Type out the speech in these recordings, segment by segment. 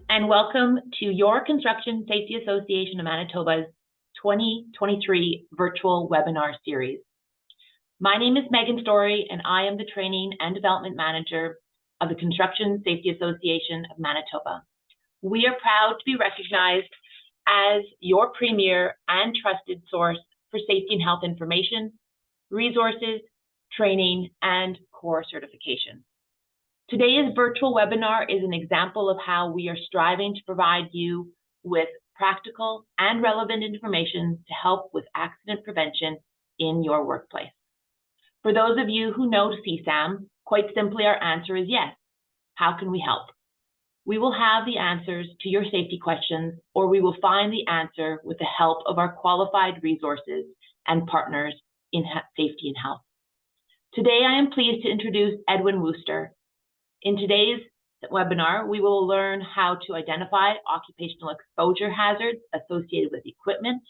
and welcome to your Construction Safety Association of Manitoba's 2023 virtual webinar series. My name is Megan Story, and I am the Training and Development Manager of the Construction Safety Association of Manitoba. We are proud to be recognized as your premier and trusted source for safety and health information, resources, training, and core certification. Today's virtual webinar is an example of how we are striving to provide you with practical and relevant information to help with accident prevention in your workplace. For those of you who know CSAM, quite simply our answer is yes. How can we help? We will have the answers to your safety questions, or we will find the answer with the help of our qualified resources and partners in safety and health. Today, I am pleased to introduce Edwin Wooster. In today's webinar, we will learn how to identify occupational exposure hazards associated with equipment,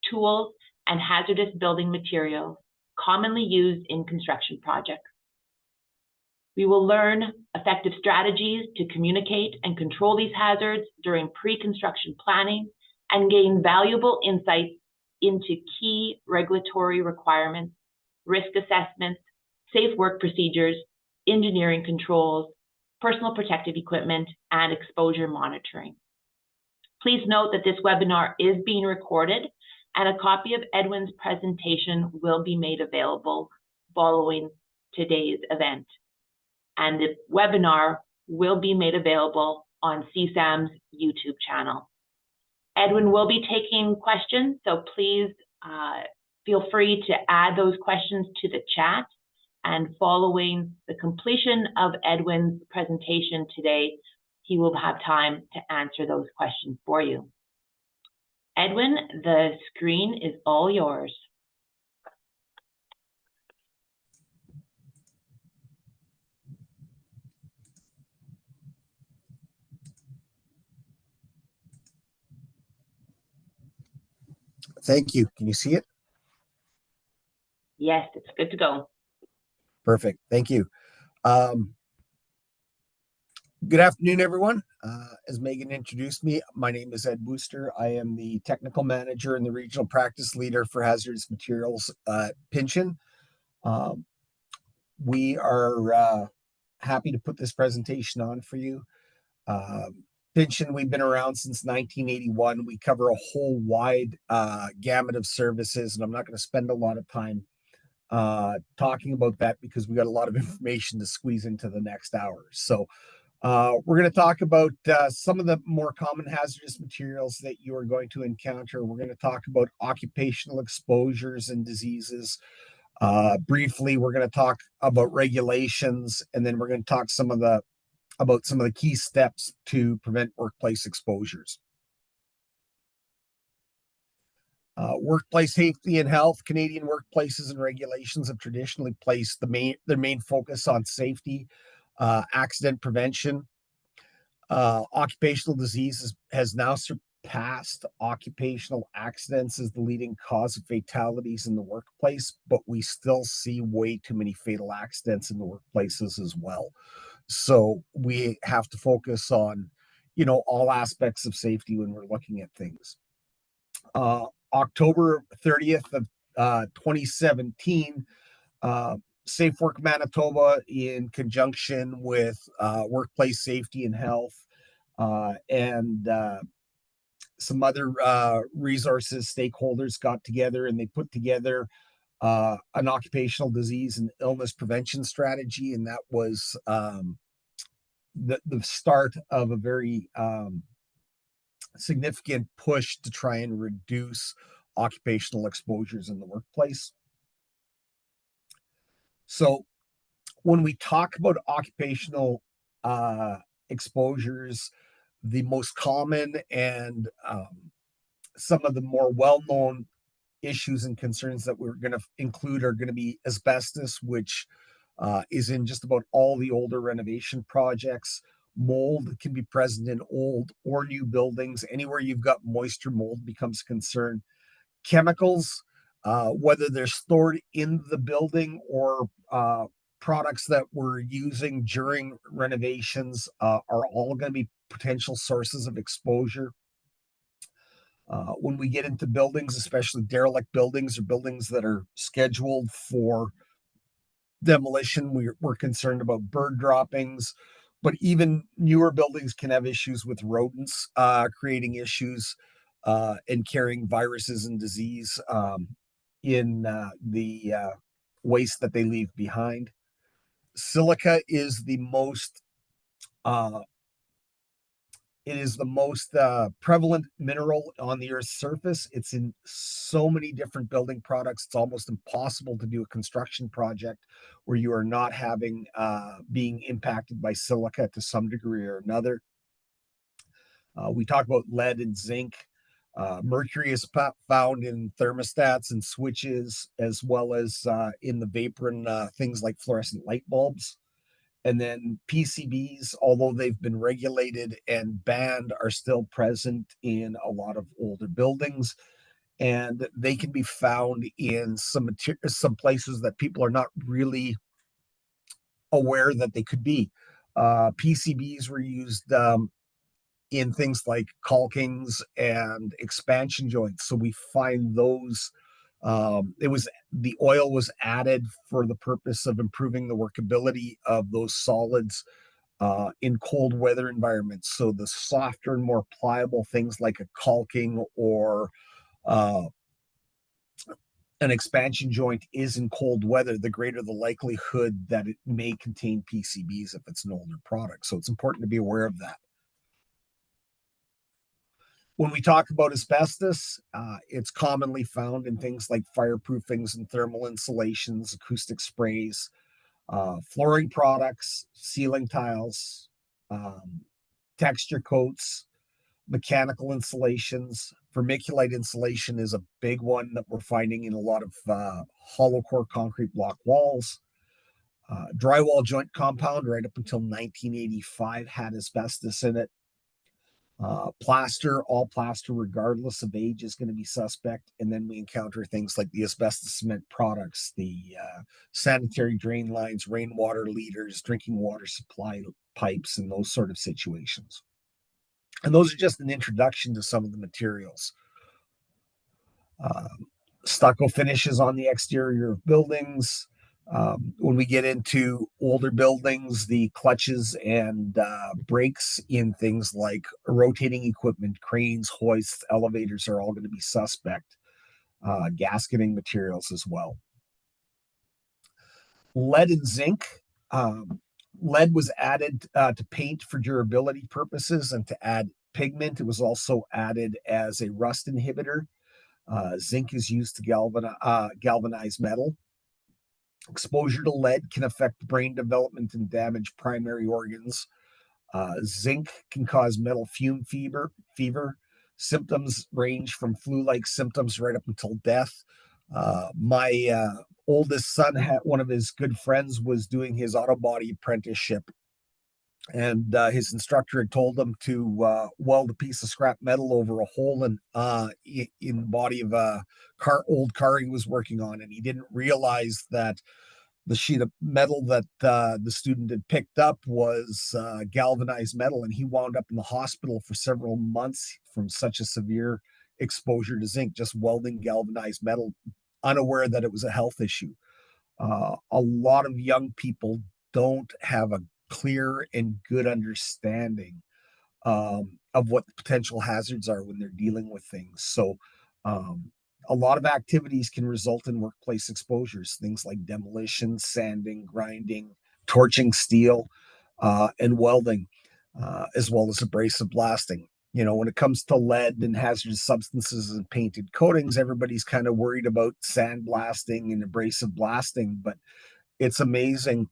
tools, and hazardous building materials commonly used in construction projects. We will learn effective strategies to communicate and control these hazards during pre-construction planning and gain valuable insights into key regulatory requirements, risk assessments, safe work procedures, engineering controls, personal protective equipment, and exposure monitoring. Please note that this webinar is being recorded, and a copy of Edwin's presentation will be made available following today's event. And the webinar will be made available on CSAM's YouTube channel. Edwin will be taking questions, so please feel free to add those questions to the chat. And following the completion of Edwin's presentation today, he will have time to answer those questions for you. Edwin, the screen is all yours. Thank you. Can you see it? Yes, it's good to go. Perfect. Thank you. Good afternoon, everyone. As Megan introduced me, my name is Ed Wooster. I am the technical manager and the regional practice leader for hazardous materials at Pynchon. We are happy to put this presentation on for you. Pynchon, we've been around since 1981. We cover a whole wide gamut of services, and I'm not going to spend a lot of time talking about that because we got a lot of information to squeeze into the next hour. So we're going to talk about some of the more common hazardous materials that you are going to encounter. We're going to talk about occupational exposures and diseases. Briefly, we're going to talk about regulations, and then we're going to talk about some of the key steps to prevent workplace exposures. Workplace safety and health. Canadian workplaces and regulations have traditionally placed their main focus on safety, accident prevention. Occupational disease has now surpassed occupational accidents as the leading cause of fatalities in the workplace, but we still see way too many fatal accidents in the workplaces as well. So we have to focus on, all aspects of safety when we're looking at things. October 30th of 2017, Safe Work Manitoba, in conjunction with Workplace Safety and Health and some other resources, stakeholders got together and they put together an occupational disease and illness prevention strategy. And that was the start of a very significant push to try and reduce occupational exposures in the workplace. So when we talk about occupational exposures, the most common and some of the more well-known issues and concerns that we're going to include are going to be asbestos, which is in just about all the older renovation projects. Mold can be present in old or new buildings. Anywhere you've got moisture, mold becomes a concern. Chemicals, whether they're stored in the building or products that we're using during renovations, are all going to be potential sources of exposure. When we get into buildings, especially derelict buildings or buildings that are scheduled for demolition, we're concerned about bird droppings, but even newer buildings can have issues with rodents creating issues and carrying viruses and disease in the waste that they leave behind. Silica is the most uh, it is the most prevalent mineral on the Earth's surface. It's in so many different building products. It's almost impossible to do a construction project where you are not having being impacted by silica to some degree or another. We talk about lead and zinc. Mercury is found in thermostats and switches, as well as in the vapor and things like fluorescent light bulbs. And then PCBs, although they've been regulated and banned, are still present in a lot of older buildings. And they can be found in some places that people are not really aware that they could be. PCBs were used in things like caulkings and expansion joints. So we find those. The oil was added for the purpose of improving the workability of those solids in cold weather environments. So the softer and more pliable things like a caulking or uh, an expansion joint is in cold weather, the greater the likelihood that it may contain PCBs if it's an older product. So it's important to be aware of that. When we talk about asbestos, it's commonly found in things like fireproofings and thermal insulations, acoustic sprays, flooring products, ceiling tiles, texture coats, mechanical insulations. Vermiculite insulation is a big one that we're finding in a lot of hollow core concrete block walls. Drywall joint compound, right up until 1985, had asbestos in it. Plaster, all plaster, regardless of age, is going to be suspect. And then we encounter things like the asbestos cement products, the sanitary drain lines, rainwater leaders, drinking water supply pipes, and those sort of situations. And those are just an introduction to some of the materials. Stucco finishes on the exterior of buildings. When we get into older buildings, the clutches and brakes in things like rotating equipment, cranes, hoists, elevators are all going to be suspect. Gasketing materials as well. Lead and zinc. Lead was added to paint for durability purposes and to add pigment. It was also added as a rust inhibitor. Zinc is used to galvanize metal. Exposure to lead can affect brain development and damage primary organs. Zinc can cause metal fume fever. Symptoms range from flu-like symptoms right up until death. My oldest son had one of his good friends was doing his auto body apprenticeship, and his instructor had told him to weld a piece of scrap metal over a hole in the body of a old car he was working on, and he didn't realize that the sheet of metal that the student had picked up was galvanized metal, and he wound up in the hospital for several months from such a severe exposure to zinc, just welding galvanized metal, unaware that it was a health issue. A lot of young people don't have a clear and good understanding of what the potential hazards are when they're dealing with things. So, a lot of activities can result in workplace exposures, things like demolition, sanding, grinding, torching steel, and welding, as well as abrasive blasting. When it comes to lead and hazardous substances and painted coatings, everybody's kind of worried about sandblasting and abrasive blasting, but it's amazing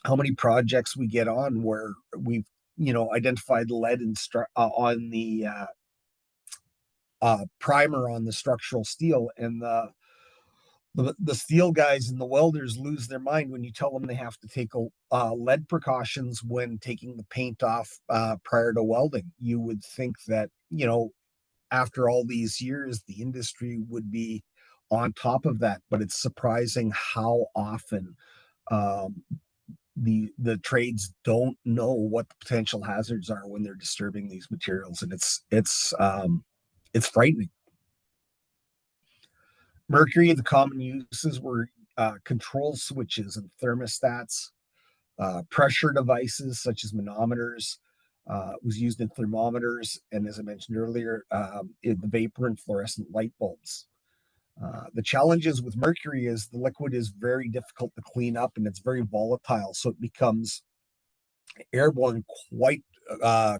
how many projects we get on where we've identified lead on the primer on the structural steel, and the steel guys and the welders lose their mind when you tell them they have to take lead precautions when taking the paint off prior to welding. You would think that after all these years the industry would be on top of that, but it's surprising how often um, the trades don't know what the potential hazards are when they're disturbing these materials, and it's frightening. Mercury, the common uses were control switches and thermostats, pressure devices such as manometers. Was used in thermometers, and as I mentioned earlier, in the vapor and fluorescent light bulbs. The challenges with mercury is the liquid is very difficult to clean up and it's very volatile, so it becomes airborne quite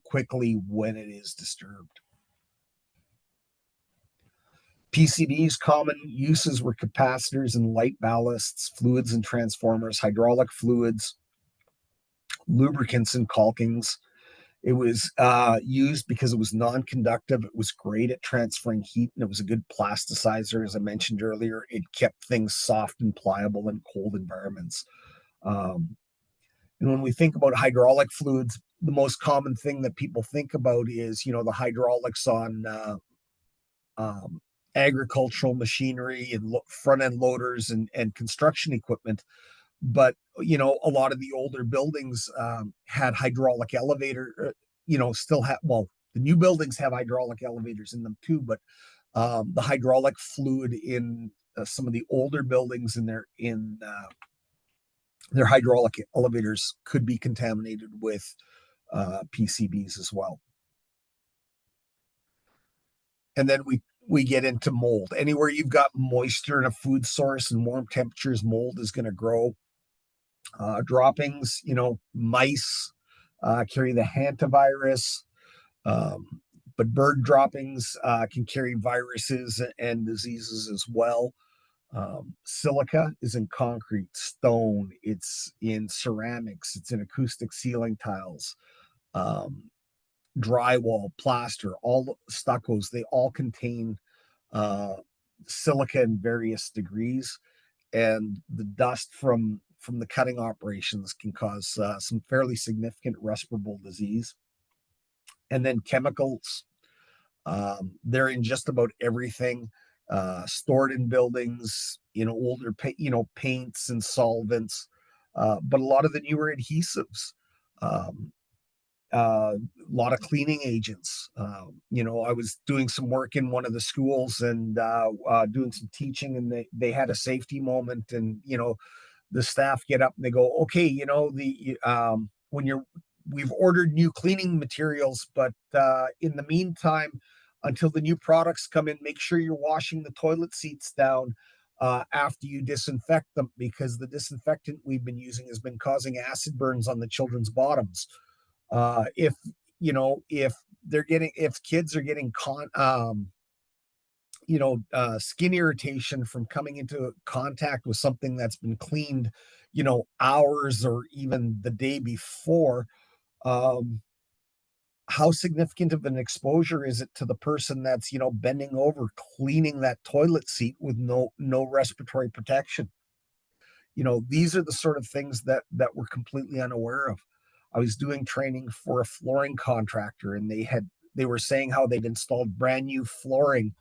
quickly when it is disturbed. PCBs common uses were capacitors and light ballasts, fluids and transformers, hydraulic fluids, lubricants and caulkings. It was used because it was non-conductive. It was great at transferring heat, and it was a good plasticizer. As I mentioned earlier, it kept things soft and pliable in cold environments. And when we think about hydraulic fluids, the most common thing that people think about is, the hydraulics on agricultural machinery and front-end loaders and construction equipment. But a lot of the older buildings had hydraulic elevator, still have, well, the new buildings have hydraulic elevators in them too, but the hydraulic fluid in some of the older buildings in their hydraulic elevators could be contaminated with PCBs as well. And then we get into mold. Anywhere you've got moisture in a food source and warm temperatures, mold is going to grow. Droppings, mice carry the hantavirus, but bird droppings can carry viruses and diseases as well. Silica is in concrete, stone, it's in ceramics, it's in acoustic ceiling tiles, drywall, plaster, all stuccos, they all contain silica in various degrees, and the dust from the cutting operations can cause some fairly significant respirable disease. And then chemicals, they're in just about everything, stored in buildings, older paints and solvents, but a lot of the newer adhesives, a lot of cleaning agents. I was doing some work in one of the schools and doing some teaching, and they had a safety moment, and the staff get up and they go, okay, we've ordered new cleaning materials, but in the meantime, until the new products come in, make sure you're washing the toilet seats down after you disinfect them, because the disinfectant we've been using has been causing acid burns on the children's bottoms. If kids are getting skin irritation from coming into contact with something that's been cleaned, hours or even the day before, how significant of an exposure is it to the person that's, bending over, cleaning that toilet seat with no respiratory protection? These are the sort of things that we're completely unaware of. I was doing training for a flooring contractor, and they were saying how they'd installed brand new flooring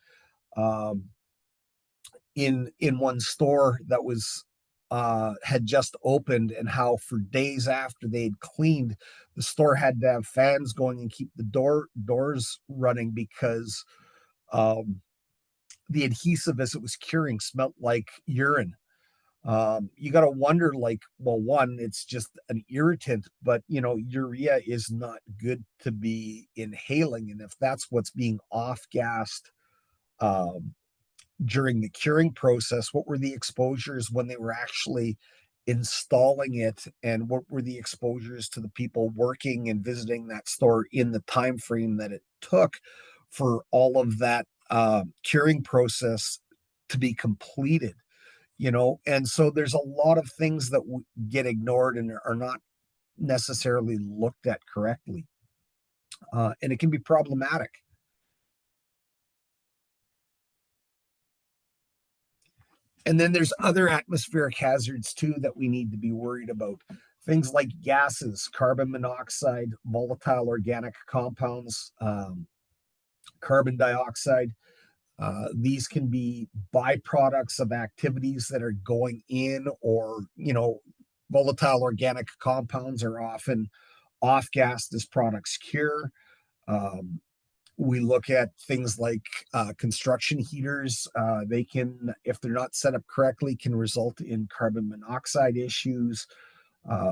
in one store that was had just opened, and how for days after they'd cleaned, the store had to have fans going and keep the doors running, because the adhesive as it was curing smelled like urine. You got to wonder, like, well, one, it's just an irritant, but urea is not good to be inhaling, and if that's what's being off-gassed during the curing process, what were the exposures when they were actually installing it, and what were the exposures to the people working and visiting that store in the time frame that it took for all of that curing process to be completed? And so there's a lot of things that get ignored and are not necessarily looked at correctly, and it can be problematic. And then there's other atmospheric hazards too that we need to be worried about. Things like gases, carbon monoxide, volatile organic compounds, carbon dioxide. These can be byproducts of activities that are going in, or Volatile organic compounds are often off-gassed as products cure. Um, we look at things like construction heaters. They can, if they're not set up correctly, can result in carbon monoxide issues.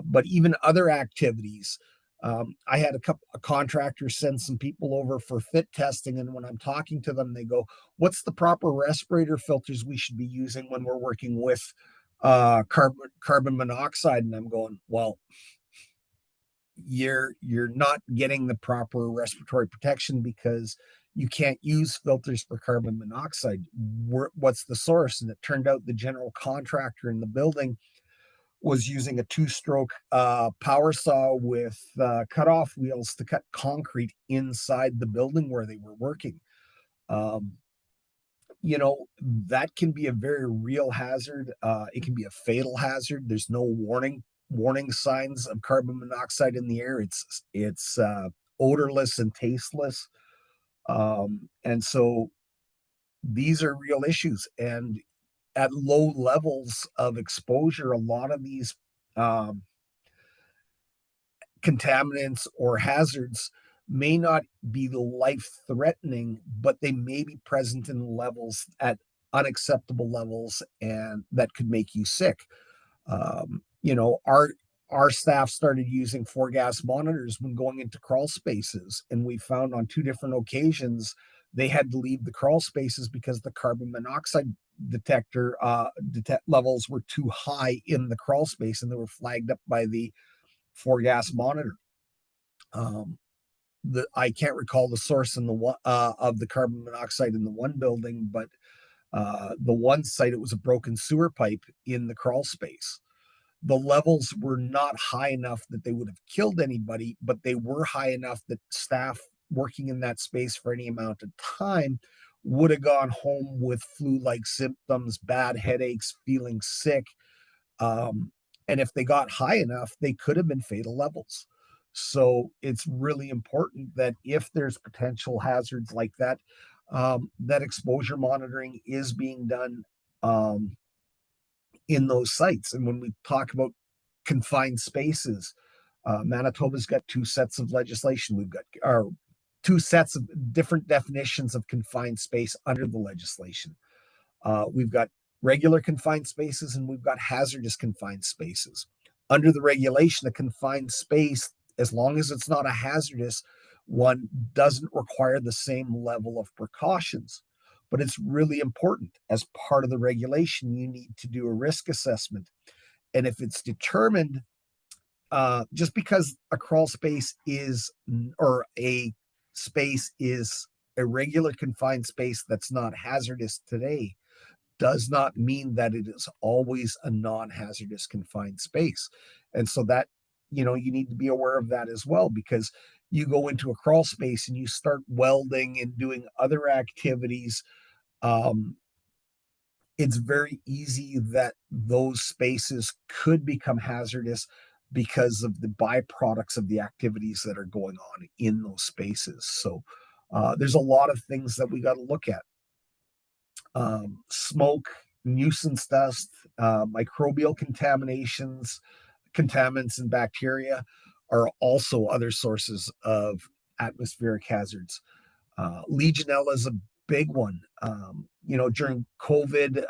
But even other activities. I had a contractor send some people over for fit testing, and when I'm talking to them, they go, "What's the proper respirator filters we should be using when we're working with carbon monoxide?" And I'm going, "Well, you're not getting the proper respiratory protection because you can't use filters for carbon monoxide. What's the source?" And it turned out the general contractor in the building was using a two-stroke power saw with cutoff wheels to cut concrete inside the building where they were working. Um, that can be a very real hazard. It can be a fatal hazard. There's no warning signs of carbon monoxide in the air. It's odorless and tasteless, and so these are real issues. And at low levels of exposure, a lot of these um, contaminants or hazards may not be life threatening, but they may be present in levels at unacceptable levels and that could make you sick. Our staff started using 4-gas monitors when going into crawl spaces, and we found on 2 different occasions they had to leave the crawl spaces because the carbon monoxide detector levels were too high in the crawl space, and they were flagged up by the 4-gas monitor. Um, I can't recall the source in the one of the carbon monoxide in the one building, but the one site, it was a broken sewer pipe in the crawl space. The levels were not high enough that they would have killed anybody, but they were high enough that staff working in that space for any amount of time would have gone home with flu-like symptoms, bad headaches, feeling sick. Um, and if they got high enough, they could have been fatal levels. So it's really important that if there's potential hazards like that, that exposure monitoring is being done in those sites. And when we talk about confined spaces, Manitoba's got 2 sets of legislation. We've got our 2 sets of different definitions of confined space under the legislation. We've got regular confined spaces and we've got hazardous confined spaces. Under the regulation, a confined space, as long as it's not a hazardous one, doesn't require the same level of precautions. But it's really important. As part of the regulation, you need to do a risk assessment. And if it's determined, just because a crawl space is, or a space is a regular confined space that's not hazardous today, does not mean that it is always a non-hazardous confined space. And so that, you need to be aware of that as well, because you go into a crawl space and you start welding and doing other activities. um, it's very easy that those spaces could become hazardous because of the byproducts of the activities that are going on in those spaces. So there's a lot of things that we got to look at. Smoke, nuisance dust, microbial contaminations, contaminants, and bacteria are also other sources of atmospheric hazards. Legionella is a big one. During COVID,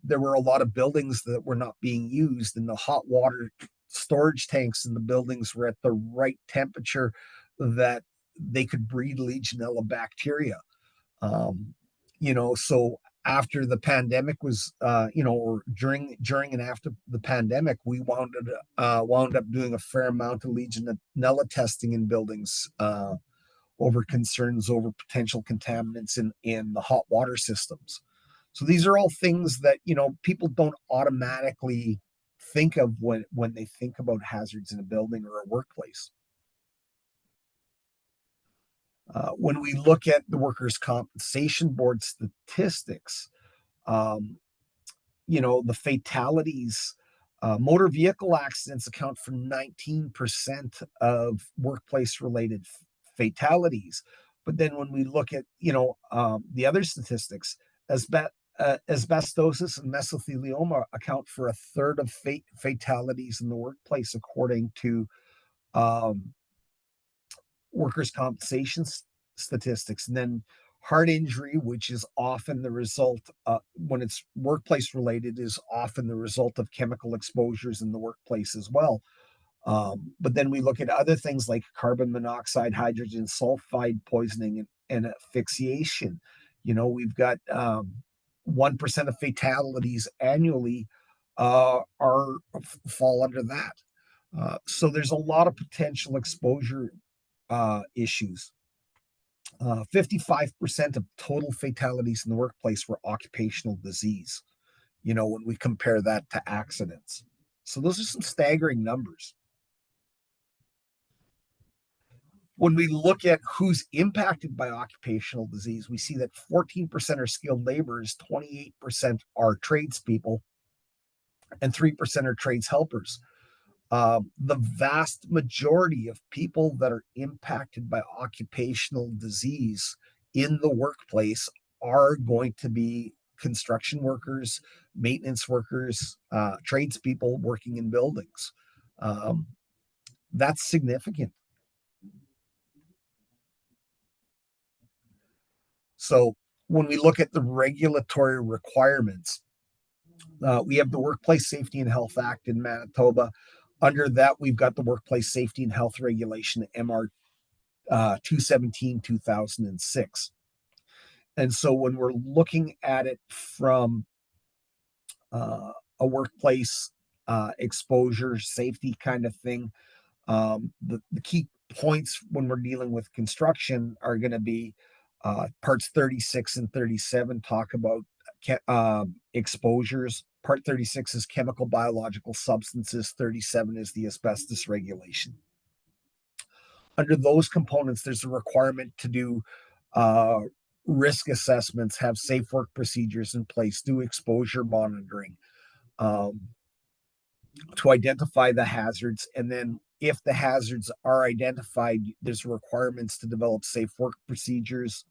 there were a lot of buildings that were not being used, and the hot water storage tanks in the buildings were at the right temperature that they could breed Legionella bacteria. So after the pandemic was, or during and after the pandemic, we wound up doing a fair amount of Legionella testing in buildings over concerns over potential contaminants in the hot water systems. So these are all things that people don't automatically think of when they think about hazards in a building or a workplace. When we look at the Workers' Compensation Board statistics, um, the fatalities, motor vehicle accidents account for 19% of workplace related fatalities. But then when we look at, the other statistics, Asbestosis and mesothelioma account for a third of fatalities in the workplace, according to um, workers' compensation statistics. And then heart injury, which is often the result, when it's workplace related, is often the result of chemical exposures in the workplace as well. But then we look at other things like carbon monoxide, hydrogen sulfide poisoning, and asphyxiation. We've got 1% of fatalities annually fall under that. So there's a lot of potential exposure issues. 55% of total fatalities in the workplace were occupational disease, when we compare that to accidents. So those are some staggering numbers. When we look at who's impacted by occupational disease, we see that 14% are skilled laborers, 28% are tradespeople, and 3% are trades helpers. The vast majority of people that are impacted by occupational disease in the workplace are going to be construction workers, maintenance workers, tradespeople working in buildings. That's significant. So when we look at the regulatory requirements, we have the Workplace Safety and Health Act in Manitoba. Under that, we've got the Workplace Safety and Health Regulation, MR 217, 2006. And so when we're looking at it from a workplace exposure safety kind of thing, the key points when we're dealing with construction are going to be parts 36 and 37 talk about exposures. Part 36 is chemical biological substances. 37 is the asbestos regulation. Under those components, there's a requirement to do risk assessments, have safe work procedures in place, do exposure monitoring to identify the hazards. And then if the hazards are identified, there's requirements to develop safe work procedures.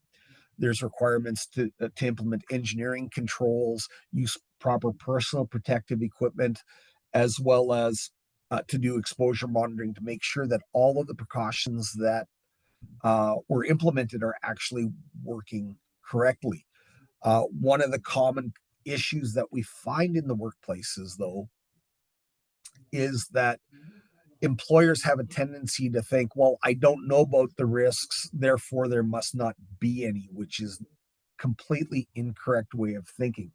There's requirements to implement engineering controls, use proper personal protective equipment, as well as to do exposure monitoring to make sure that all of the precautions that were implemented are actually working correctly. One of the common issues that we find in the workplaces, though, is that employers have a tendency to think, well, I don't know about the risks, therefore there must not be any, which is completely incorrect way of thinking.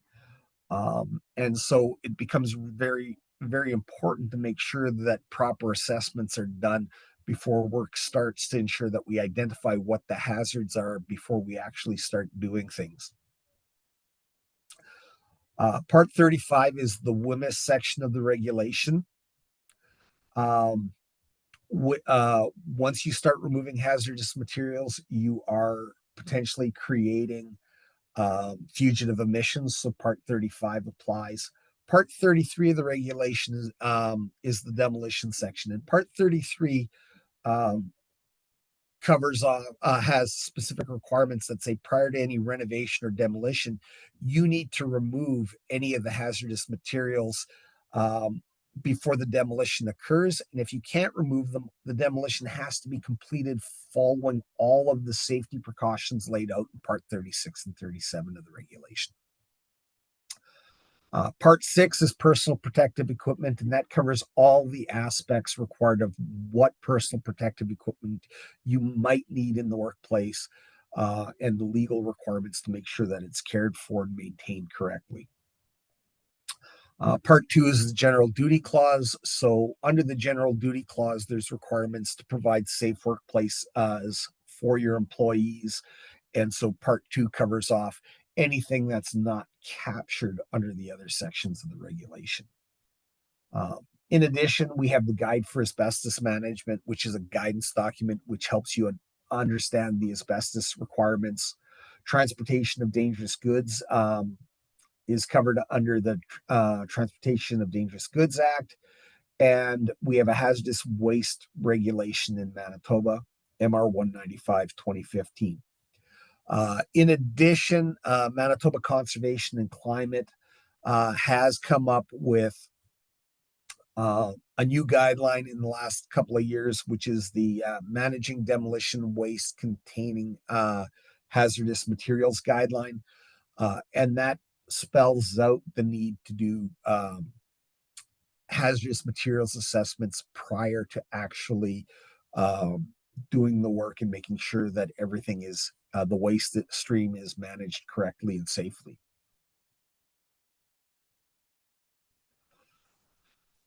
And so it becomes very, very important to make sure that proper assessments are done before work starts to ensure that we identify what the hazards are before we actually start doing things. Part 35 is the WMIS section of the regulation. Once you start removing hazardous materials, you are potentially creating fugitive emissions. So Part 35 applies. Part 33 of the regulation is the demolition section. And Part 33 has specific requirements that say prior to any renovation or demolition, you need to remove any of the hazardous materials before the demolition occurs. And if you can't remove them, the demolition has to be completed following all of the safety precautions laid out in Part 36 and 37 of the regulation. Part 6 is personal protective equipment, and that covers all the aspects required of what personal protective equipment you might need in the workplace and the legal requirements to make sure that it's cared for and maintained correctly. Part 2 is the general duty clause. So under the general duty clause, there's requirements to provide safe workplace for your employees. And so Part 2 covers off anything that's not captured under the other sections of the regulation. In addition, we have the Guide for Asbestos Management, which is a guidance document which helps you understand the asbestos requirements. Transportation of dangerous goods is covered under the Transportation of Dangerous Goods Act. And we have a hazardous waste regulation in Manitoba, MR 195, 2015. In addition, Manitoba Conservation and Climate has come up with a new guideline in the last couple of years, which is the Managing Demolition Waste Containing Hazardous Materials Guideline. And that spells out the need to do hazardous materials assessments prior to actually doing the work and making sure that everything is the waste stream is managed correctly and safely.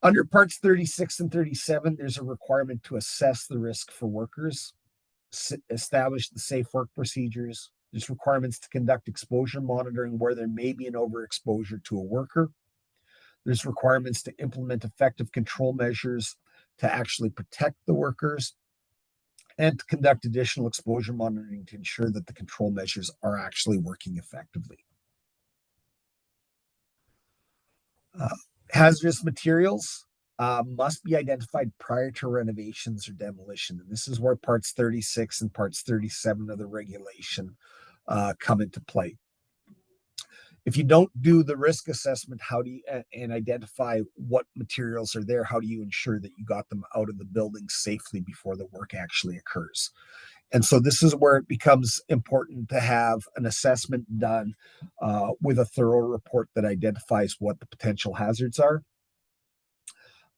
Under parts 36 and 37, there's a requirement to assess the risk for workers, establish the safe work procedures. There's requirements to conduct exposure monitoring where there may be an overexposure to a worker. There's requirements to implement effective control measures to actually protect the workers and to conduct additional exposure monitoring to ensure that the control measures are actually working effectively. Hazardous materials must be identified prior to renovations or demolition. And this is where parts 36 and parts 37 of the regulation come into play. If you don't do the risk assessment, how do you and identify what materials are there, how do you ensure that you got them out of the building safely before the work actually occurs? And so this is where it becomes important to have an assessment done with a thorough report that identifies what the potential hazards are.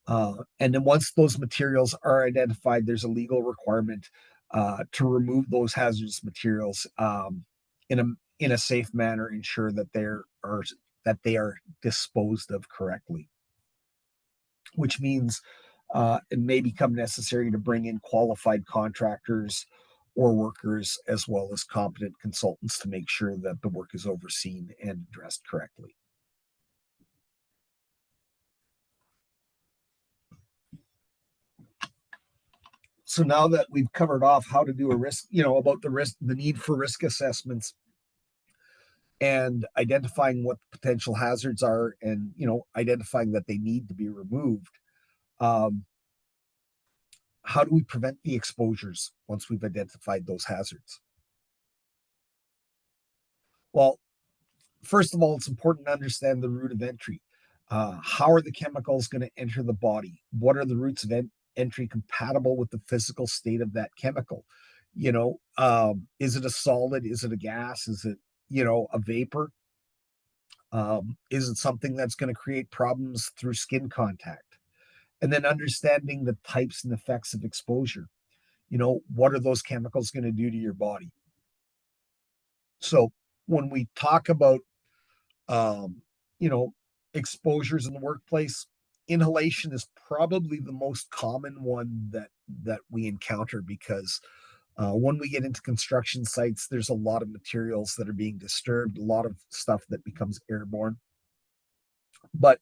And then once those materials are identified, there's a legal requirement to remove those hazardous materials in a safe manner, ensure that they are disposed of correctly. Which means it may become necessary to bring in qualified contractors or workers, as well as competent consultants, to make sure that the work is overseen and addressed correctly. So now that we've covered off how to do a risk, about the need for risk assessments and identifying what the potential hazards are and, identifying that they need to be removed. How do we prevent the exposures once we've identified those hazards? Well, first of all, it's important to understand the route of entry. How are the chemicals going to enter the body? What are the routes of entry compatible with the physical state of that chemical? Is it a solid? Is it a gas? Is it, a vapor? Is it something that's going to create problems through skin contact? And then understanding the types and effects of exposure. What are those chemicals going to do to your body? So when we talk about, exposures in the workplace, inhalation is probably the most common one that we encounter because when we get into construction sites, there's a lot of materials that are being disturbed, a lot of stuff that becomes airborne. But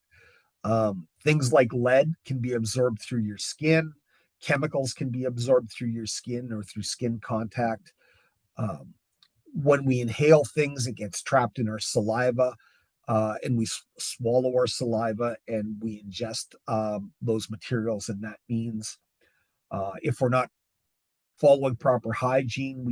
things like lead can be absorbed through your skin. Chemicals can be absorbed through your skin or through skin contact. When we inhale things, it gets trapped in our saliva, and we swallow our saliva and we ingest those materials. And that means if we're not following proper hygiene,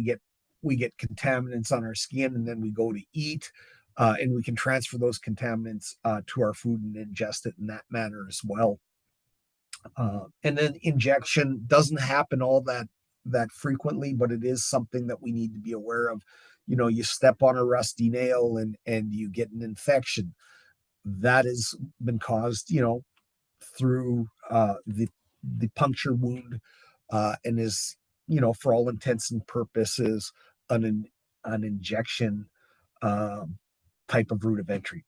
we get contaminants on our skin, and then we go to eat, and we can transfer those contaminants to our food and ingest it in that manner as well. And then injection doesn't happen all that frequently, but it is something that we need to be aware of. You step on a rusty nail and you get an infection that has been caused, through the puncture wound, and is, for all intents and purposes, an injection type of route of entry.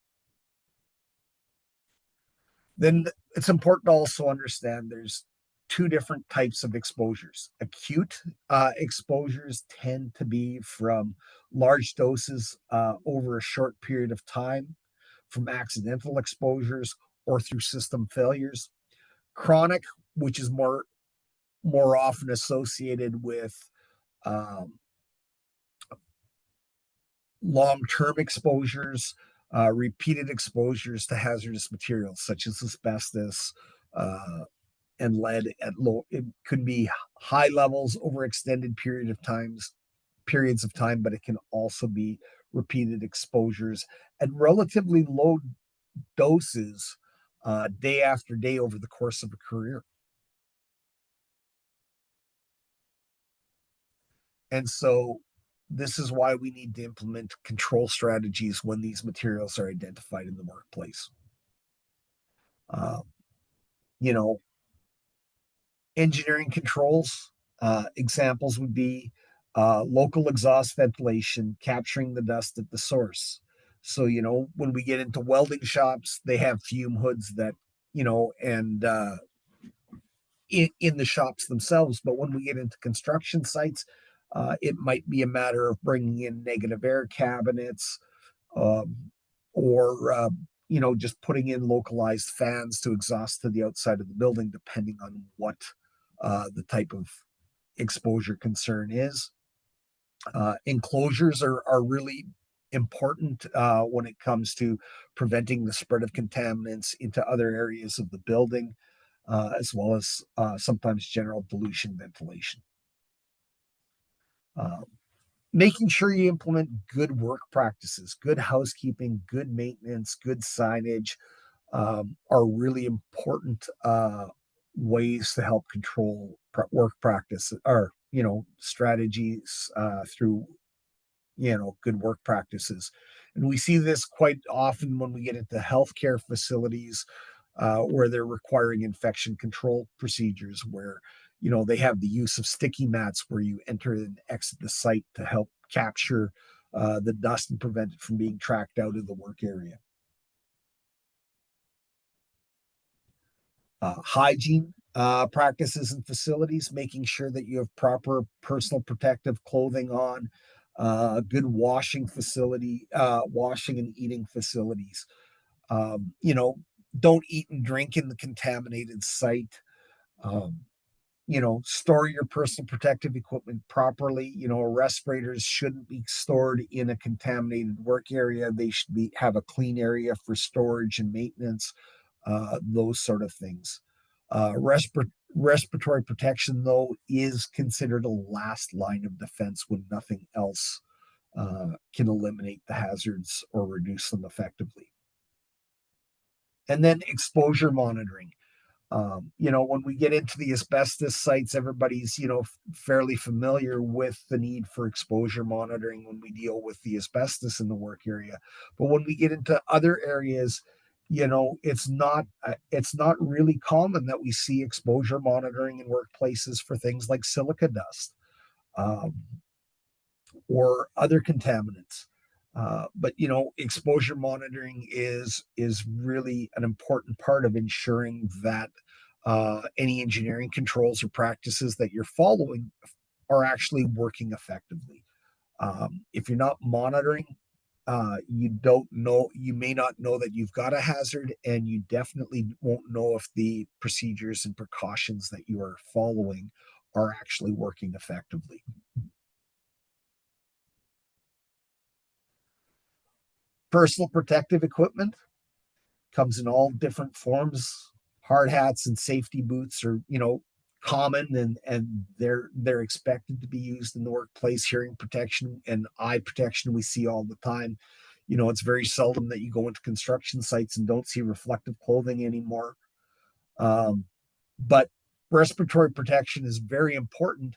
Then it's important to also understand there's two different types of exposures. Acute exposures tend to be from large doses over a short period of time, from accidental exposures or through system failures. Chronic, which is more often associated with long-term exposures, repeated exposures to hazardous materials such as asbestos and lead at low. It could be high levels over extended period of times. periods of time, but it can also be repeated exposures at relatively low doses day after day over the course of a career. And so this is why we need to implement control strategies when these materials are identified in the workplace. Uh, you know, engineering controls, examples would be local exhaust ventilation, capturing the dust at the source. So, when we get into welding shops, they have fume hoods that, and in the shops themselves. But when we get into construction sites, it might be a matter of bringing in negative air cabinets, um, or just putting in localized fans to exhaust to the outside of the building, depending on what the type of exposure concern is. Enclosures are really important when it comes to preventing the spread of contaminants into other areas of the building, as well as sometimes general dilution ventilation. Making sure you implement good work practices, good housekeeping, good maintenance, good signage are really important ways to help control work practice or strategies through good work practices. And we see this quite often when we get into healthcare facilities where they're requiring infection control procedures, where they have the use of sticky mats where you enter and exit the site to help capture the dust and prevent it from being tracked out of the work area. Hygiene practices in facilities, making sure that you have proper personal protective clothing on, good washing and eating facilities. Don't eat and drink in the contaminated site. Um, Store your personal protective equipment properly. Respirators shouldn't be stored in a contaminated work area. They should have a clean area for storage and maintenance, those sort of things. Respiratory protection, though, is considered a last line of defense when nothing else can eliminate the hazards or reduce them effectively. And then exposure monitoring. When we get into the asbestos sites, everybody's, fairly familiar with the need for exposure monitoring when we deal with the asbestos in the work area. But when we get into other areas, it's not really common that we see exposure monitoring in workplaces for things like silica dust um, or other contaminants. But exposure monitoring is really an important part of ensuring that any engineering controls or practices that you're following are actually working effectively. If you're not monitoring, you may not know that you've got a hazard, and you definitely won't know if the procedures and precautions that you are following are actually working effectively. Personal protective equipment comes in all different forms. Hard hats and safety boots are, common, and they're expected to be used in the workplace. Hearing protection and eye protection we see all the time. It's very seldom that you go into construction sites and don't see reflective clothing anymore. But respiratory protection is very important,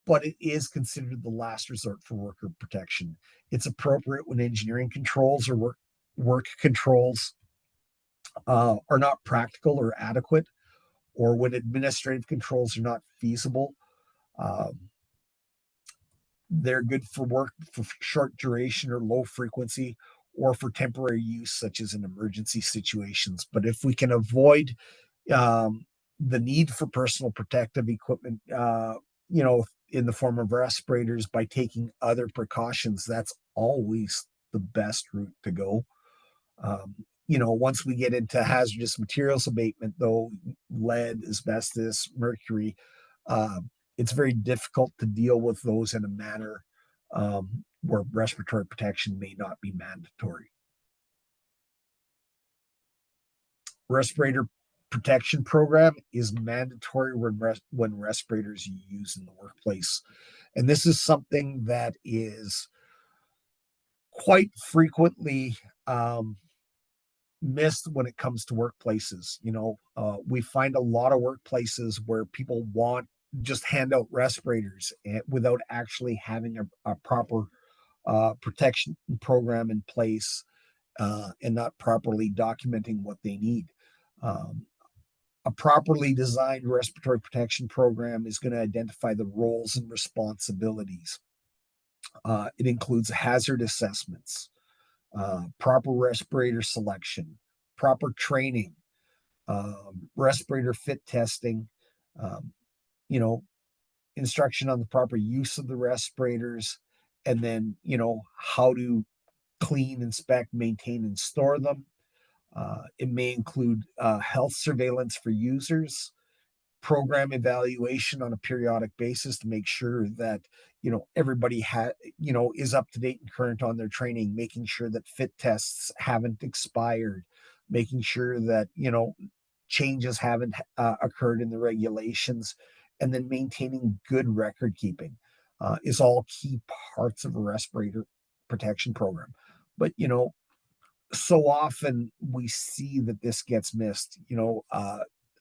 but it is considered the last resort for worker protection. It's appropriate when engineering controls or work controls are not practical or adequate, or when administrative controls are not feasible. Um, they're good for work for short duration or low frequency, or for temporary use, such as in emergency situations. But if we can avoid the need for personal protective equipment, in the form of respirators, by taking other precautions, that's always the best route to go. Once we get into hazardous materials abatement, though, lead, asbestos, mercury, it's very difficult to deal with those in a manner where respiratory protection may not be mandatory. Respirator protection program is mandatory when respirators are used in the workplace. And this is something that is quite frequently missed when it comes to workplaces. We find a lot of workplaces where people want just hand out respirators without actually having a proper protection program in place, and not properly documenting what they need. Um, a properly designed respiratory protection program is going to identify the roles and responsibilities. It includes hazard assessments, proper respirator selection, proper training, respirator fit testing, um, you know, instruction on the proper use of the respirators, and then, how to clean, inspect, maintain, and store them. It may include health surveillance for users, program evaluation on a periodic basis to make sure that everybody is up to date and current on their training, making sure that fit tests haven't expired, making sure that changes haven't occurred in the regulations, and then maintaining good record keeping is all key parts of a respirator protection program. But so often we see that this gets missed.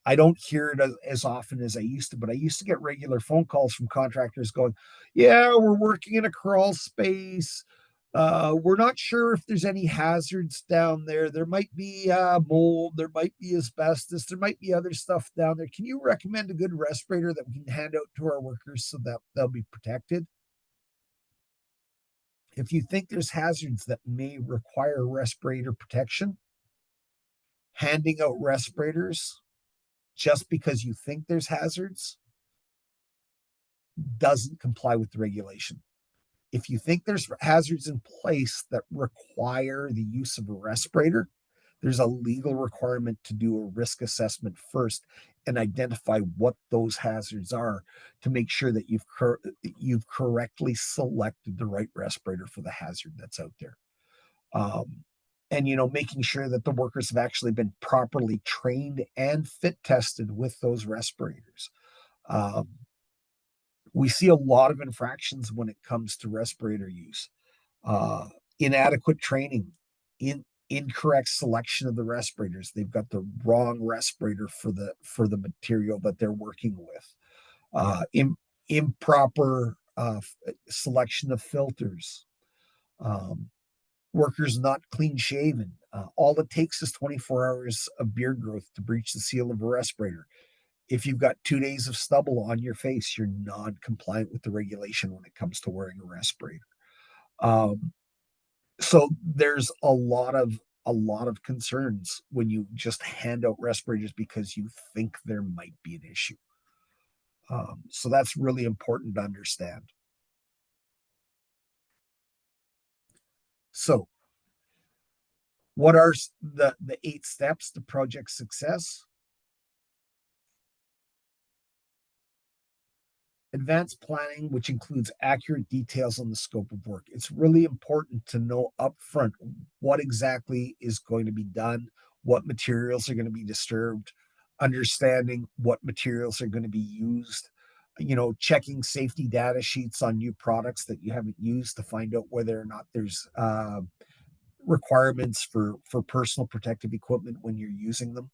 I don't hear it as often as I used to, but I used to get regular phone calls from contractors going, "Yeah, we're working in a crawl space. We're not sure if there's any hazards down there. There might be mold, there might be asbestos, there might be other stuff down there. Can you recommend a good respirator that we can hand out to our workers so that they'll be protected?" If you think there's hazards that may require respirator protection, handing out respirators just because you think there's hazards doesn't comply with the regulation. If you think there's hazards in place that require the use of a respirator, there's a legal requirement to do a risk assessment first and identify what those hazards are to make sure that you've correctly selected the right respirator for the hazard that's out there. Um, and making sure that the workers have actually been properly trained and fit tested with those respirators. Um, we see a lot of infractions when it comes to respirator use. Inadequate training, incorrect selection of the respirators. They've got the wrong respirator for the material that they're working with. Improper selection of filters. Workers not clean shaven. All it takes is 24 hours of beard growth to breach the seal of a respirator. If you've got 2 days of stubble on your face, you're non-compliant with the regulation when it comes to wearing a respirator. So there's a lot of concerns when you just hand out respirators because you think there might be an issue. So that's really important to understand. So, what are the 8 steps to project success? Advanced planning, which includes accurate details on the scope of work. It's really important to know upfront what exactly is going to be done, what materials are going to be disturbed, understanding what materials are going to be used, checking safety data sheets on new products that you haven't used to find out whether or not there's requirements for personal protective equipment when you're using them.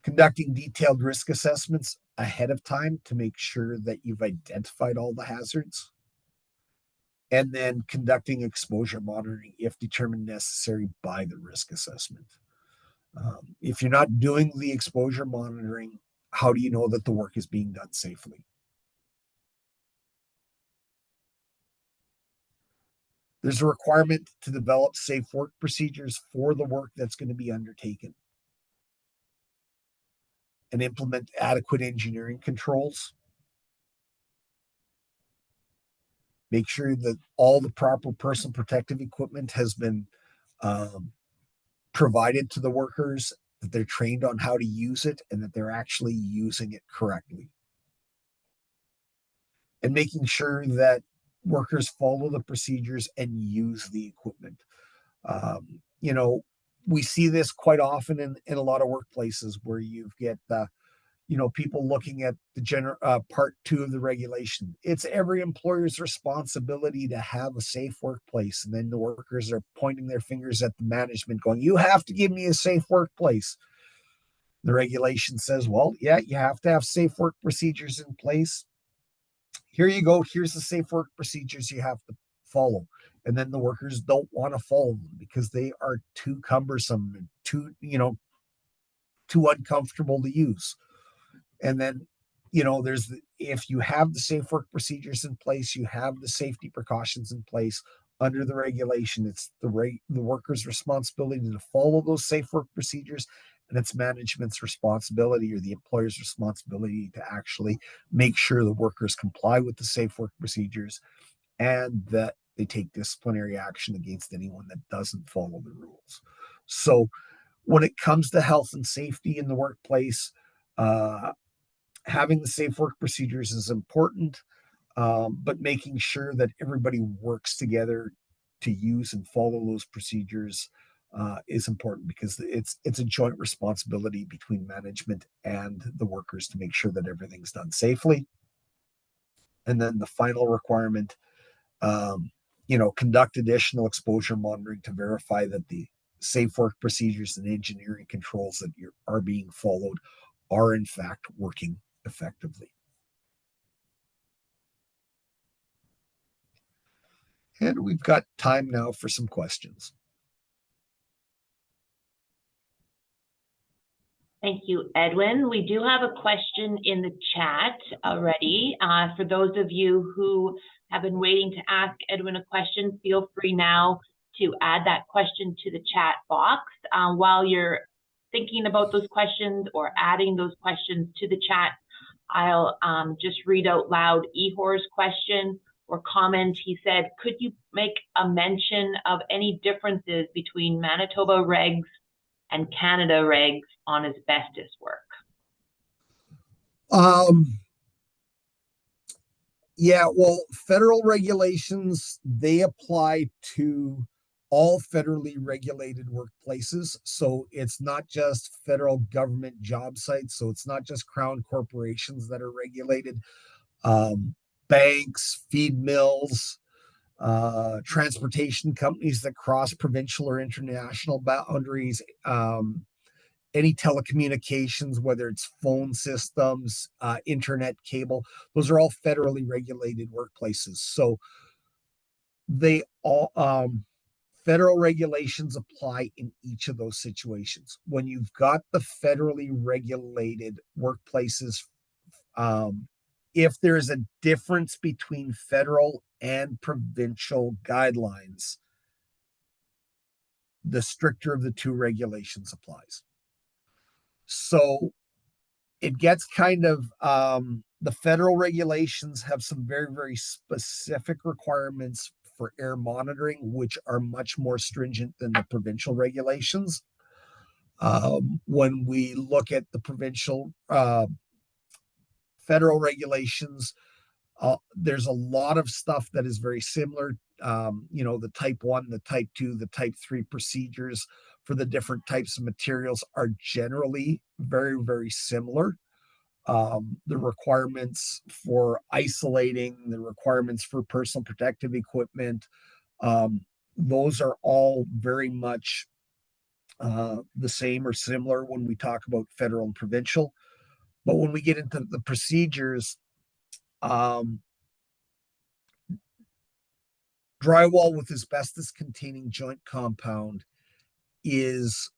Conducting detailed risk assessments ahead of time to make sure that you've identified all the hazards, and then conducting exposure monitoring if determined necessary by the risk assessment. If you're not doing the exposure monitoring, how do you know that the work is being done safely? There's a requirement to develop safe work procedures for the work that's going to be undertaken and implement adequate engineering controls. Make sure that all the proper personal protective equipment has been um, provided to the workers, that they're trained on how to use it, and that they're actually using it correctly. And making sure that workers follow the procedures and use the equipment. Um, you know, we see this quite often in a lot of workplaces where you get people looking at the part 2 of the regulation. It's every employer's responsibility to have a safe workplace. And then the workers are pointing their fingers at the management going, you have to give me a safe workplace. The regulation says, well, yeah, you have to have safe work procedures in place. Here you go. Here's the safe work procedures you have to follow. And then the workers don't want to follow them because they are too cumbersome and too uncomfortable to use. And then, if you have the safe work procedures in place, you have the safety precautions in place under the regulation, it's the worker's responsibility to follow those safe work procedures, and it's management's responsibility or the employer's responsibility to actually make sure the workers comply with the safe work procedures and that they take disciplinary action against anyone that doesn't follow the rules. So when it comes to health and safety in the workplace, having the safe work procedures is important, but making sure that everybody works together to use and follow those procedures is important because it's a joint responsibility between management and the workers to make sure that everything's done safely. And then the final requirement, conduct additional exposure monitoring to verify that the safe work procedures and engineering controls that are being followed are in fact working effectively. And we've got time now for some questions. Thank you, Edwin. We do have a question in the chat already. For those of you who have been waiting to ask Edwin a question, feel free now to add that question to the chat box. While you're thinking about those questions or adding those questions to the chat, I'll just read out loud Ihor's question or comment. He said, could you make a mention of any differences between Manitoba regs and Canada regs on asbestos work? Yeah, well, federal regulations, they apply to all federally regulated workplaces. So it's not just federal government job sites. So it's not just crown corporations that are regulated. Banks, feed mills, transportation companies that cross provincial or international boundaries, any telecommunications, whether it's phone systems, internet cable, those are all federally regulated workplaces. So they all, federal regulations apply in each of those situations. When you've got the federally regulated workplaces, if there's a difference between federal and provincial guidelines, the stricter of the two regulations applies. So it gets kind of, the federal regulations have some very, very specific requirements for air monitoring, which are much more stringent than the provincial regulations. When we look at the provincial, federal regulations, there's a lot of stuff that is very similar. The type 1, the type 2, the type 3 procedures for the different types of materials are generally very, very similar. The requirements for isolating, the requirements for personal protective equipment, those are all very much the same or similar when we talk about federal and provincial. But when we get into the procedures, drywall with asbestos containing joint compound is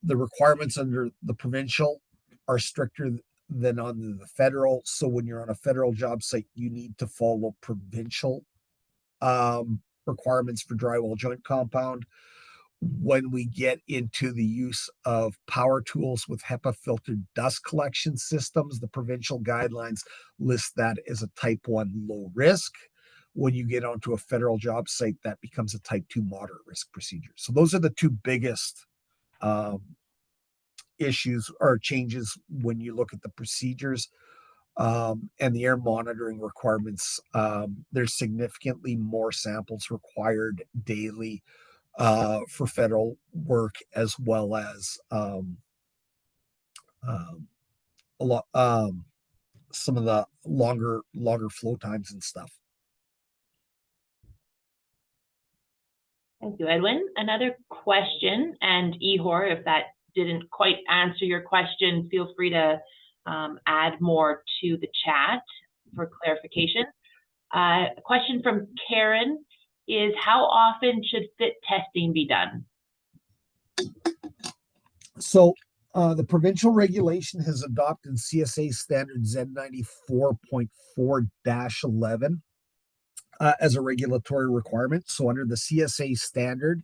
the requirements under the provincial are stricter than on the federal. So when you're on a federal job site, you need to follow provincial requirements for drywall joint compound. When we get into the use of power tools with HEPA filtered dust collection systems, the provincial guidelines list that as a type 1 low risk. When you get onto a federal job site, that becomes a type 2 moderate risk procedure. So those are the two biggest issues or changes when you look at the procedures. And the air monitoring requirements. There's significantly more samples required daily for federal work, as well as a lot, some of the longer flow times and stuff. Thank you, Edwin. Another question, and Ihor, if that didn't quite answer your question, feel free to add more to the chat for clarification. A question from Karen is, how often should fit testing be done? So the provincial regulation has adopted CSA standard Z94.4-11 as a regulatory requirement. So under the CSA standard,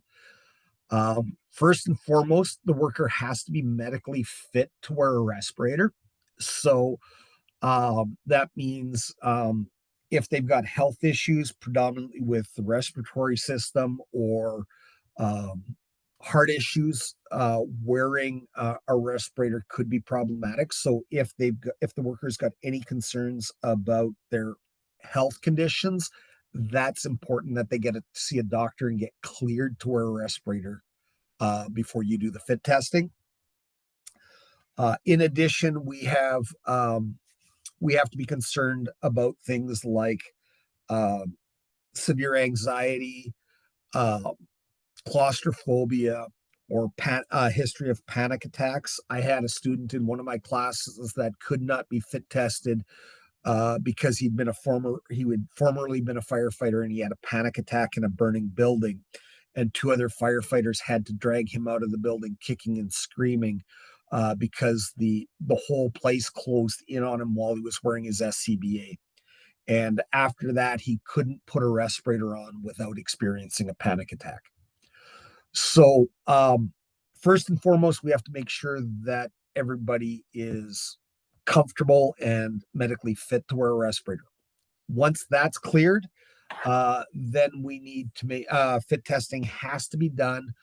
first and foremost, the worker has to be medically fit to wear a respirator. So that means if they've got health issues, predominantly with the respiratory system or heart issues, wearing a respirator could be problematic. So if the worker's got any concerns about their health conditions, that's important that they get to see a doctor and get cleared to wear a respirator before you do the fit testing. In addition, we have to be concerned about things like severe anxiety, claustrophobia, or history of panic attacks. I had a student in one of my classes that could not be fit tested because he had formerly been a firefighter, and he had a panic attack in a burning building, and two other firefighters had to drag him out of the building kicking and screaming because the whole place closed in on him while he was wearing his SCBA. And after that, he couldn't put a respirator on without experiencing a panic attack. So first and foremost, we have to make sure that everybody is comfortable and medically fit to wear a respirator. Once that's cleared, then we need to make fit testing has to be done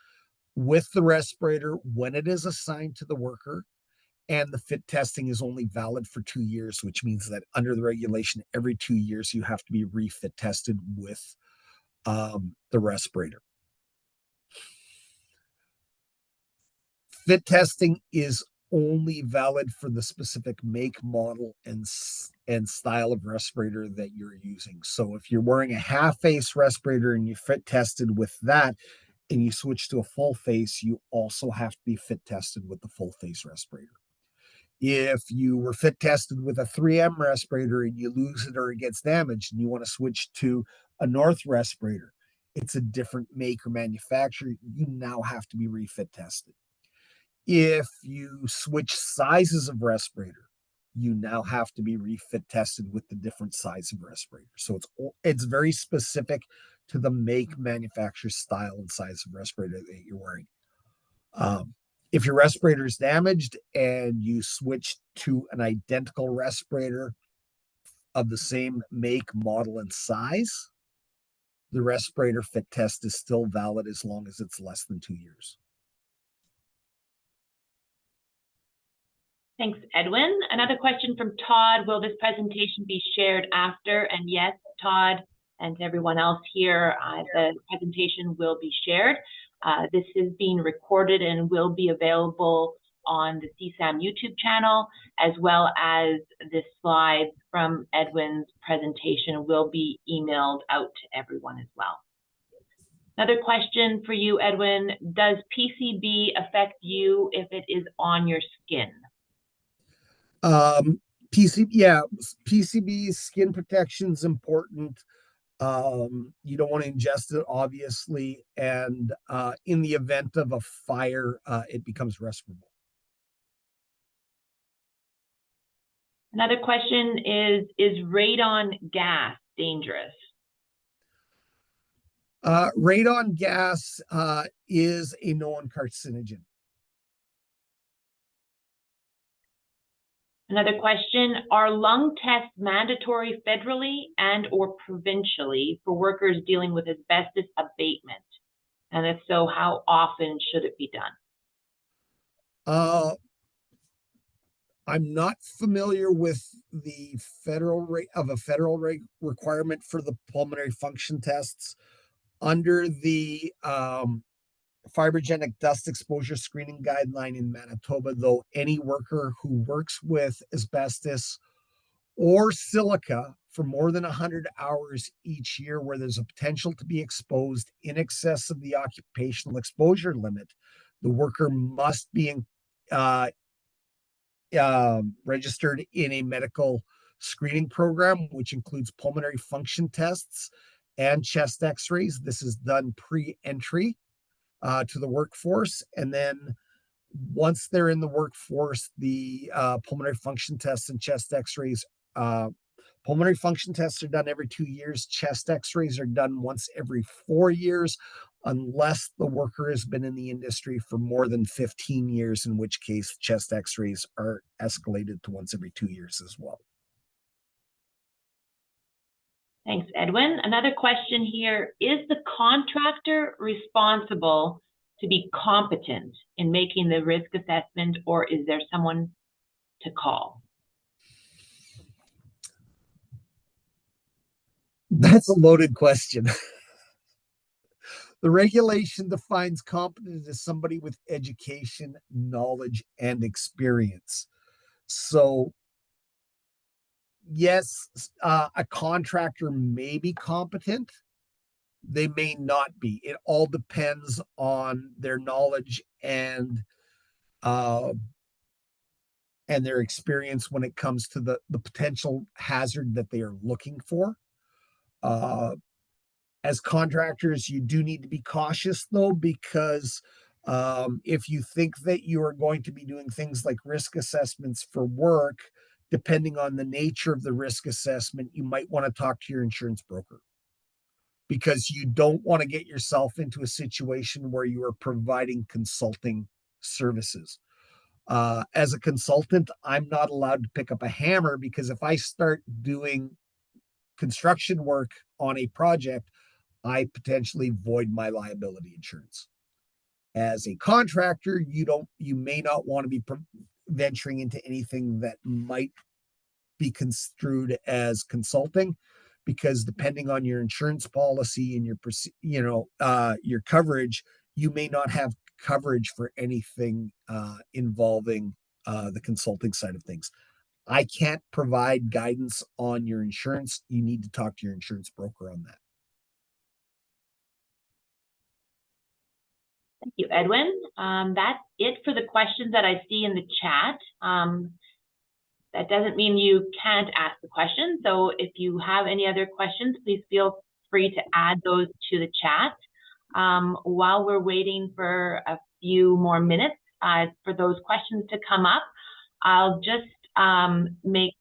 with the respirator when it is assigned to the worker, and the fit testing is only valid for 2 years, which means that under the regulation, every 2 years you have to be refit tested with the respirator. Fit testing is only valid for the specific make, model, and style of respirator that you're using. So if you're wearing a half face respirator and you fit tested with that, and you switch to a full face, you also have to be fit tested with the full face respirator. If you were fit tested with a 3M respirator and you lose it or it gets damaged and you want to switch to a North respirator, it's a different make or manufacturer. You now have to be refit tested. If you switch sizes of respirator, you now have to be refit tested with the different size of respirator. So it's very specific to the make, manufacturer, style, and size of respirator that you're wearing. If your respirator is damaged and you switch to an identical respirator of the same make, model, and size, the respirator fit test is still valid as long as it's less than 2 years. Thanks, Edwin. Another question from Todd. Will this presentation be shared after? And yes, Todd, and to everyone else here, the presentation will be shared. This is being recorded and will be available on the CSAM YouTube channel, as well as the slides from Edwin's presentation will be emailed out to everyone as well. Another question for you, Edwin. Does PCB affect you if it is on your skin? PCB skin protection is important. You don't want to ingest it, obviously, and in the event of a fire, it becomes respirable. Another question is radon gas dangerous? Radon gas is a known carcinogen. Another question, are lung tests mandatory federally and or provincially for workers dealing with asbestos abatement? And if so, how often should it be done? I'm not familiar with the federal requirement for the pulmonary function tests. Under the fibrogenic dust exposure screening guideline in Manitoba, though any worker who works with asbestos or silica for more than 100 hours each year where there's a potential to be exposed in excess of the occupational exposure limit, the worker must be registered in a medical screening program, which includes pulmonary function tests and chest x-rays. This is done pre-entry to the workforce. And then once they're in the workforce, the pulmonary function tests and chest x-rays, pulmonary function tests are done every 2 years. Chest x-rays are done once every 4 years, unless the worker has been in the industry for more than 15 years, in which case chest x-rays are escalated to once every 2 years as well. Thanks, Edwin. Another question here, is the contractor responsible to be competent in making the risk assessment, or is there someone to call? That's a loaded question. The regulation defines competent as somebody with education, knowledge, and experience. So, yes, a contractor may be competent. They may not be. It all depends on their knowledge and their experience when it comes to the potential hazard that they are looking for. As contractors, you do need to be cautious, though, because if you think that you are going to be doing things like risk assessments for work, depending on the nature of the risk assessment, you might want to talk to your insurance broker, because you don't want to get yourself into a situation where you are providing consulting services. As a consultant, I'm not allowed to pick up a hammer, because if I start doing construction work on a project, I potentially void my liability insurance. As a contractor, you may not want to be venturing into anything that might be construed as consulting, because depending on your insurance policy and your coverage, you may not have coverage for anything involving the consulting side of things. I can't provide guidance on your insurance. You need to talk to your insurance broker on that. Thank you, Edwin. That's it for the questions that I see in the chat. That doesn't mean you can't ask the question. So if you have any other questions, please feel free to add those to the chat. While we're waiting for a few more minutes for those questions to come up, I'll just make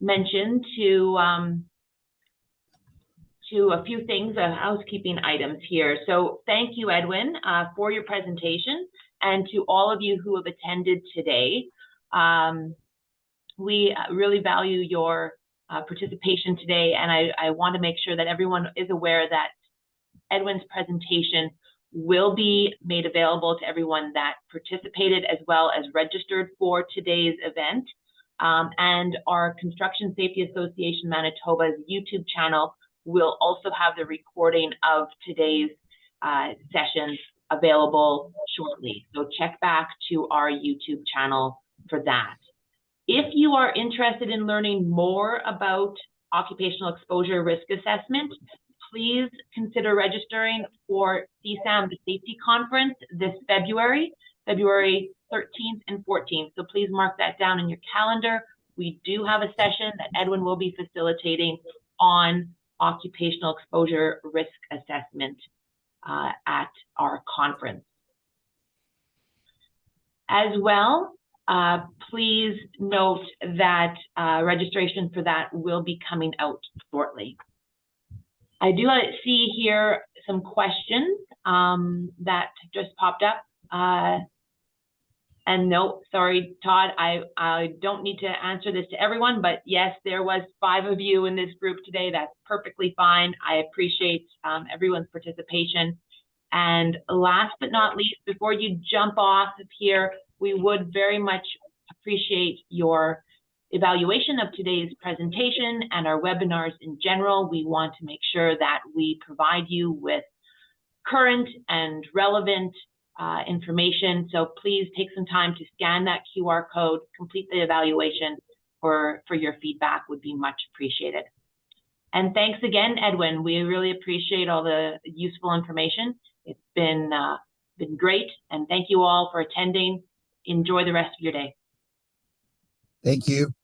mention to a few things, housekeeping items here. So thank you, Edwin, for your presentation, and to all of you who have attended today. We really value your participation today, and I want to make sure that everyone is aware that Edwin's presentation will be made available to everyone that participated as well as registered for today's event. And our Construction Safety Association Manitoba's YouTube channel will also have the recording of today's session available shortly. So check back to our YouTube channel for that. If you are interested in learning more about occupational exposure risk assessment, please consider registering for CSAM, the safety conference, this February 13th and 14th. So please mark that down in your calendar. We do have a session that Edwin will be facilitating on occupational exposure risk assessment at our conference. As well, please note that registration for that will be coming out shortly. I do see here some questions that just popped up. And no, sorry, Todd, I don't need to answer this to everyone, but yes, there was 5 of you in this group today. That's perfectly fine. I appreciate everyone's participation. And last but not least, before you jump off of here, we would very much appreciate your evaluation of today's presentation and our webinars in general. We want to make sure that we provide you with current and relevant information. So please take some time to scan that QR code, complete the evaluation. For your feedback would be much appreciated. And thanks again, Edwin. We really appreciate all the useful information. It's been great, and thank you all for attending. Enjoy the rest of your day. Thank you.